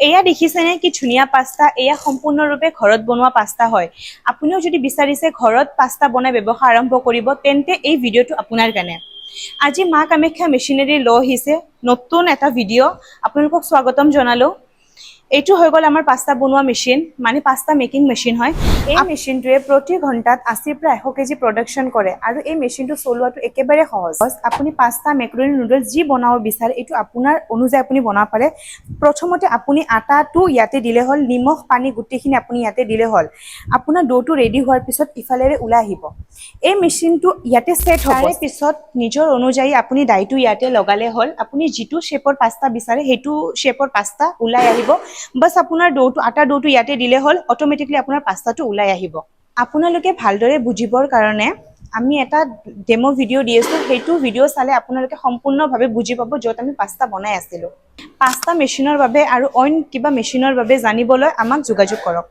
এয়া দেখিছেনে কি ধুনীয়া পাস্তা এয়া সম্পূৰ্ণৰূপে ঘৰত বনোৱা পাস্তা হয় আপুনিও যদি বিচাৰিছে ঘৰত পাস্তা বনাই ব্যৱহাৰ আৰম্ভ কৰিব তেন্তে এই ভিডিঅটো আপোনাৰ কাৰণে আজি মা কামাখ্যা মেচিনাৰী ল আহিছে নতুন এটা ভিডিঅ আপোনালোকক স্বাগতম জনালো এইটো হৈ গ'ল আমাৰ পাস্তা বনোৱা মেচিন মানে পাস্তা মেকিং মেচিন হয় এই মেচিনটোৱে প্ৰতি ঘণ্টাত 80 পৰা 100 কেজি প্ৰডাকশন কৰে আৰু এই মেচিনটো চলোৱাটো একেবাৰে সহজ আপুনি পাস্তা মেকাৰোনি নুডলছ যি বনাব বিচাৰে এইটো আপোনাৰ অনুযায়ী আপুনি বনাব পাৰে প্ৰথমতে আপুনি আটাটো ইয়াতে দিলে হল নিমখ পানী গুটিখিনি আপুনি ইয়াতে দিলে হল আপোনাৰ ডোটো ৰেডি হোৱাৰ পিছত ইফালেৰে ওলাই আহিব এই মেচিনটো ইয়াতে সেট হ'ব তাৰে পিছত নিজৰ অনুযায়ী আপুনি ডাইটো ইয়াতে লগালে হল আপুনি যিটো শেপৰ পাস্তা বিচাৰে হেতু শেপৰ পাস্তা ওলাই আহিব বস আপোনাৰ ডোটো আটা ডোটো ইয়াতে দিলে হল অটোমেটিকলি আপোনাৰ পাস্তাটো ওলাই আহিব আপোনালোকে ভালদৰে বুজিবৰ কাৰণে আমি এটা ডেমো ভিডিও দি আছো হেতু ভিডিও চালে আপোনালোকে সম্পূৰ্ণভাৱে বুজি পাব যত আমি পাস্তা বনাই আছিলো পাস্তা মেচিনৰ বাবে আৰু অইন কিবা মেচিনৰ বাবে জানিবলৈ আমাক যোগাযোগ কৰক